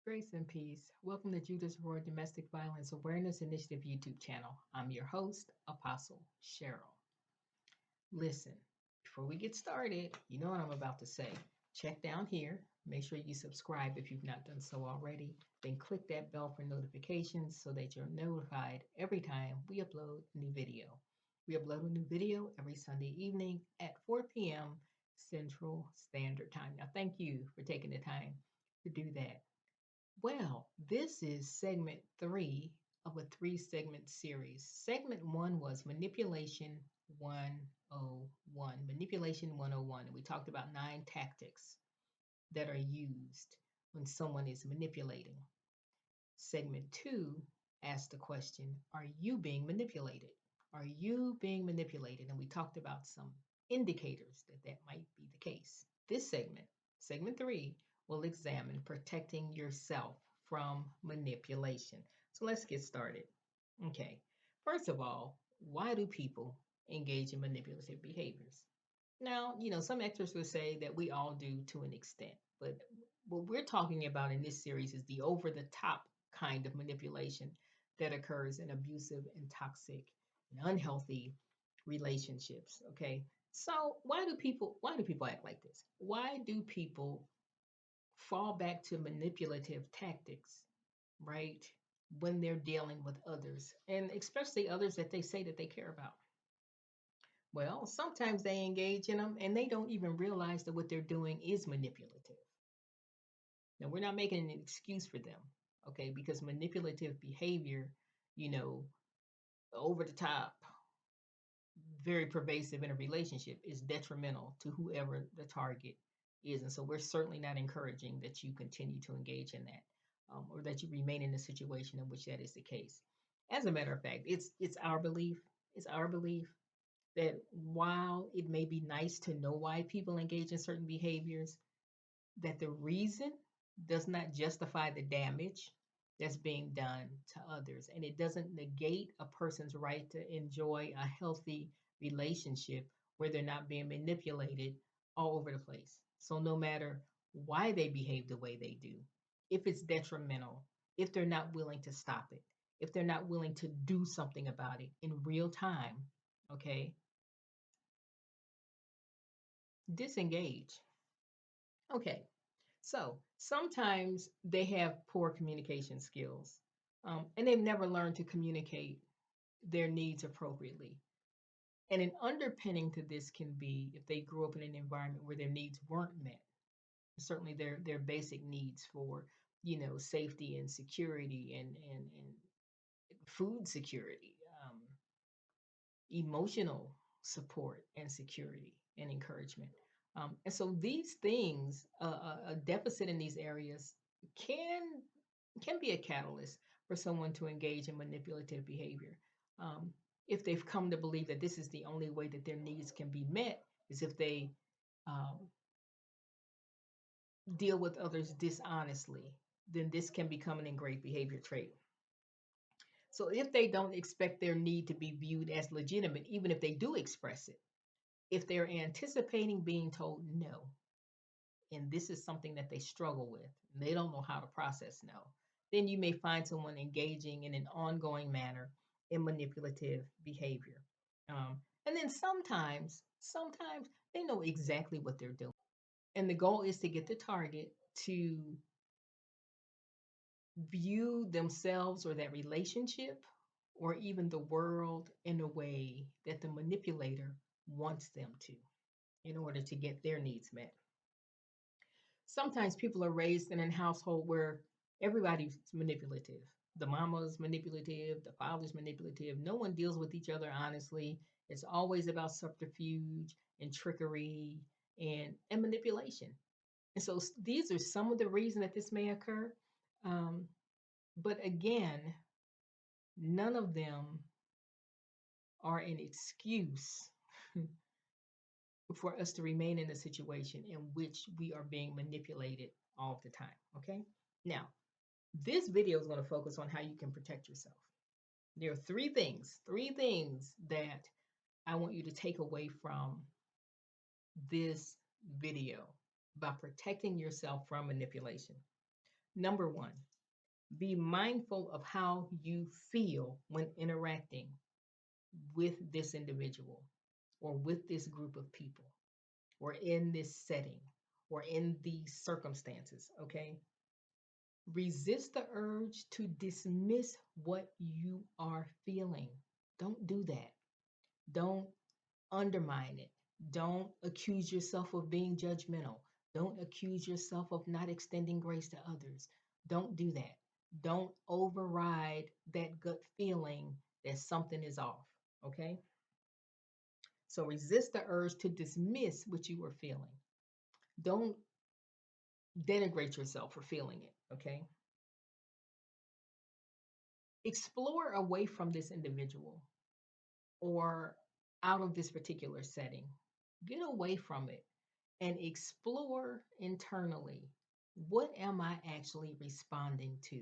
Grace and peace. Welcome to Judah's Roy Domestic Violence Awareness Initiative YouTube channel. I'm your host, Apostle Cheryl. Listen, before we get started, you know what I'm about to say. Check down here. Make sure you subscribe if you've not done so already. Then click that bell for notifications so that you're notified every time we upload a new video. We upload a new video every Sunday evening at 4 p.m. Central Standard Time. Now, thank you for taking the time to do that. Well, this is segment three of a three-segment series. Segment one was Manipulation 101. Manipulation 101. And we talked about 9 tactics that are used when someone is manipulating. Segment two asked the question, are you being manipulated? Are you being manipulated? And we talked about some indicators that that might be the case. This segment three, will examine protecting yourself from manipulation. So let's get started. Okay. First of all, why do people engage in manipulative behaviors? Now, some experts will say that we all do to an extent, but what we're talking about in this series is the over the top kind of manipulation that occurs in abusive and toxic and unhealthy relationships. Okay. So why do people act like this? Why do people fall back to manipulative tactics, right? When they're dealing with others, and especially others that they say that they care about. Well, sometimes they engage in them and they don't even realize that what they're doing is manipulative. Now, we're not making an excuse for them, okay? Because manipulative behavior, you know, over the top, very pervasive in a relationship is detrimental to whoever the target is. And so we're certainly not encouraging that you continue to engage in that, or that you remain in a situation in which that is the case. As a matter of fact, it's our belief that while it may be nice to know why people engage in certain behaviors, that the reason does not justify the damage that's being done to others. And it doesn't negate a person's right to enjoy a healthy relationship where they're not being manipulated all over the place. So, no matter why they behave the way they do, if it's detrimental, if they're not willing to stop it, if they're not willing to do something about it in real time, okay, disengage. Okay, so sometimes they have poor communication skills, and they've never learned to communicate their needs appropriately. And an underpinning to this can be if they grew up in an environment where their needs weren't met. Certainly, their basic needs for safety and security and food security, emotional support and security and encouragement. And so these things, a deficit in these areas can can be a catalyst for someone to engage in manipulative behavior. Um, if they've come to believe that this is the only way that their needs can be met, is if they um, deal with others dishonestly, then this can become an ingrained behavior trait. So if they don't expect their need to be viewed as legitimate, even if they do express it, if they're anticipating being told no, and this is something that they struggle with, and they don't know how to process no, then you may find someone engaging in an ongoing manner in manipulative behavior. And then sometimes they know exactly what they're doing. And the goal is to get the target to view themselves or that relationship or even the world in a way that the manipulator wants them to in order to get their needs met. Sometimes people are raised in a household where everybody's manipulative. The mama's manipulative, the father's manipulative. No one deals with each other honestly. It's always about subterfuge and trickery and manipulation. And so these are some of the reasons that this may occur. Um, but again, none of them are an excuse for us to remain in a situation in which we are being manipulated all the time. Okay. Now, this video is going to focus on how you can protect yourself. There are three things that I want you to take away from this video about protecting yourself from manipulation. Number one, be mindful of how you feel when interacting with this individual or with this group of people or in this setting or in these circumstances, okay? Resist the urge to dismiss what you are feeling. Don't do that. Don't undermine it. Don't accuse yourself of being judgmental. Don't accuse yourself of not extending grace to others. Don't do that. Don't override that gut feeling that something is off, okay? So resist the urge to dismiss what you are feeling. Don't denigrate yourself for feeling it, okay? Explore away from this individual or out of this particular setting. Get away from it and explore internally. What am I actually responding to?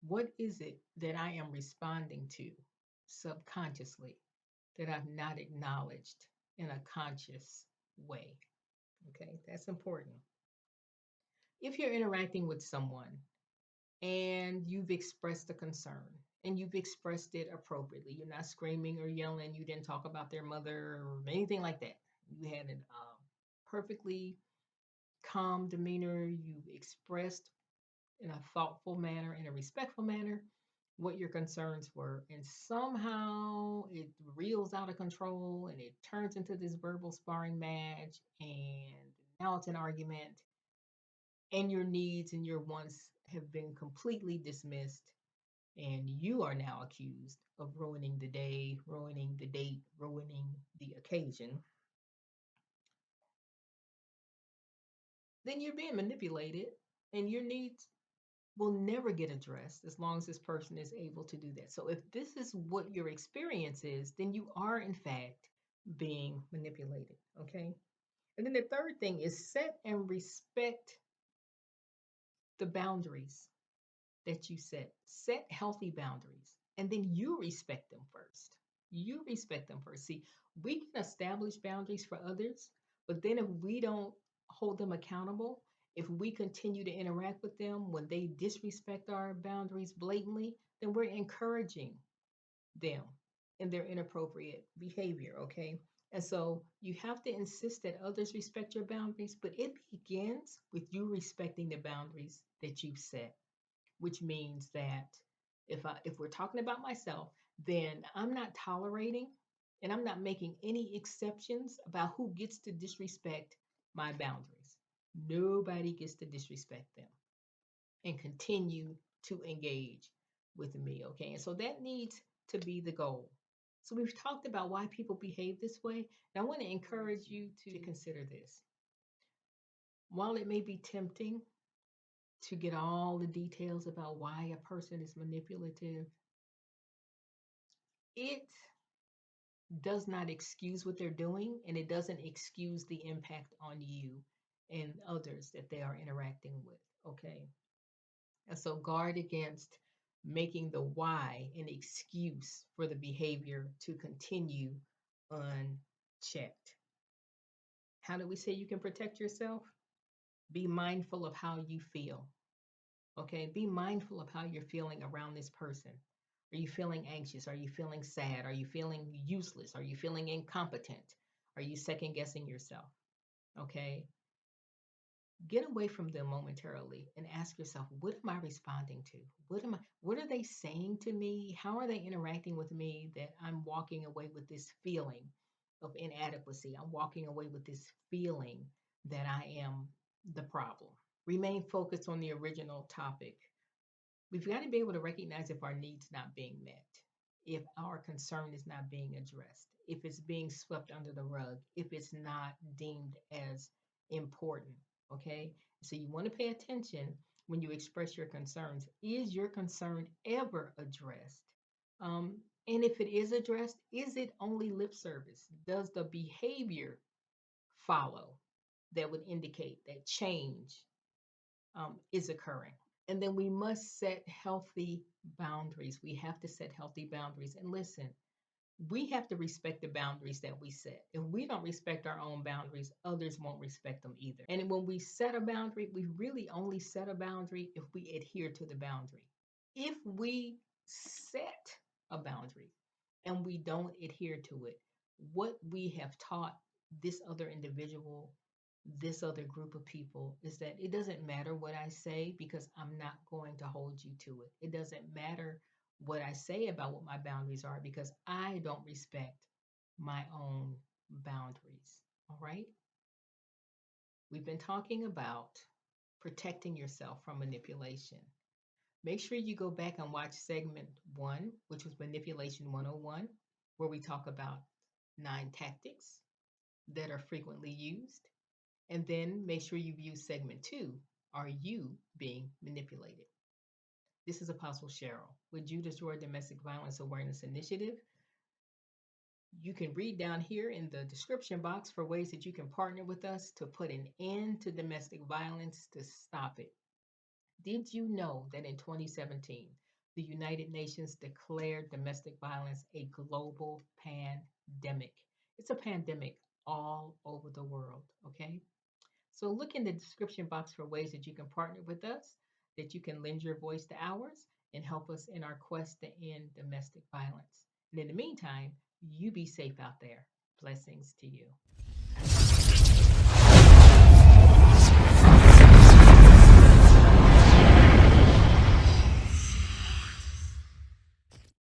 What is it that I am responding to subconsciously that I've not acknowledged in a conscious way? Okay, that's important. If you're interacting with someone and you've expressed a concern and you've expressed it appropriately, you're not screaming or yelling, you didn't talk about their mother or anything like that. You had a perfectly calm demeanor, you expressed in a thoughtful manner, in a respectful manner, what your concerns were. And somehow it reels out of control and it turns into this verbal sparring match. And now it's an argument. And your needs and your wants have been completely dismissed. And you are now accused of ruining the day, ruining the date, ruining the occasion. Then you're being manipulated and your needs will never get addressed as long as this person is able to do that. So if this is what your experience is, then you are in fact being manipulated, okay? And then the third thing is set and respect the boundaries that you set. Set healthy boundaries and then you respect them first. You respect them first. See, we can establish boundaries for others, but then if we don't hold them accountable, if we continue to interact with them when they disrespect our boundaries blatantly, then we're encouraging them in their inappropriate behavior, okay? And so you have to insist that others respect your boundaries, but it begins with you respecting the boundaries that you've set, which means that if we're talking about myself, then I'm not tolerating and I'm not making any exceptions about who gets to disrespect my boundaries. Nobody gets to disrespect them and continue to engage with me, okay? And so that needs to be the goal. So we've talked about why people behave this way, and I want to encourage you to consider this. While it may be tempting to get all the details about why a person is manipulative, it does not excuse what they're doing and it doesn't excuse the impact on you and others that they are interacting with, okay? And so guard against making the why an excuse for the behavior to continue unchecked. How do we say you can protect yourself? Be mindful of how you feel. Okay, be mindful of how you're feeling around this person. Are you feeling anxious? Are you feeling sad? Are you feeling useless? Are you feeling incompetent? Are you second guessing yourself? Okay, get away from them momentarily and ask yourself, what am I responding to? What are they saying to me? How are they interacting with me that I'm walking away with this feeling of inadequacy? I'm walking away with this feeling that I am the problem. Remain focused on the original topic. We've got to be able to recognize if our needs not being met, if our concern is not being addressed, if it's being swept under the rug, if it's not deemed as important. Okay, so you want to pay attention when you express your concerns. Is your concern ever addressed? And if it is addressed, is it only lip service? Does the behavior follow that would indicate that change is occurring? And then we must set healthy boundaries. We have to set healthy boundaries. And listen, We have to respect the boundaries that we set. If we don't respect our own boundaries, others won't respect them either. And when we set a boundary, we really only set a boundary if we adhere to the boundary. If we set a boundary and we don't adhere to it, what we have taught this other individual, this other group of people, is that it doesn't matter what I say because I'm not going to hold you to it. It doesn't matter what I say about what my boundaries are because I don't respect my own boundaries. All right. We've been talking about protecting yourself from manipulation. Make sure you go back and watch segment 1, which was Manipulation 101, where we talk about 9 tactics that are frequently used. And then make sure you view segment 2, Are You Being Manipulated? This is Apostle Cheryl with Judas Roy Domestic Violence Awareness Initiative. You can read down here in the description box for ways that you can partner with us to put an end to domestic violence, to stop it. Did you know that in 2017, the United Nations declared domestic violence a global pandemic? It's a pandemic all over the world, okay? So look in the description box for ways that you can partner with us, that you can lend your voice to ours and help us in our quest to end domestic violence. And in the meantime, you be safe out there. Blessings to you.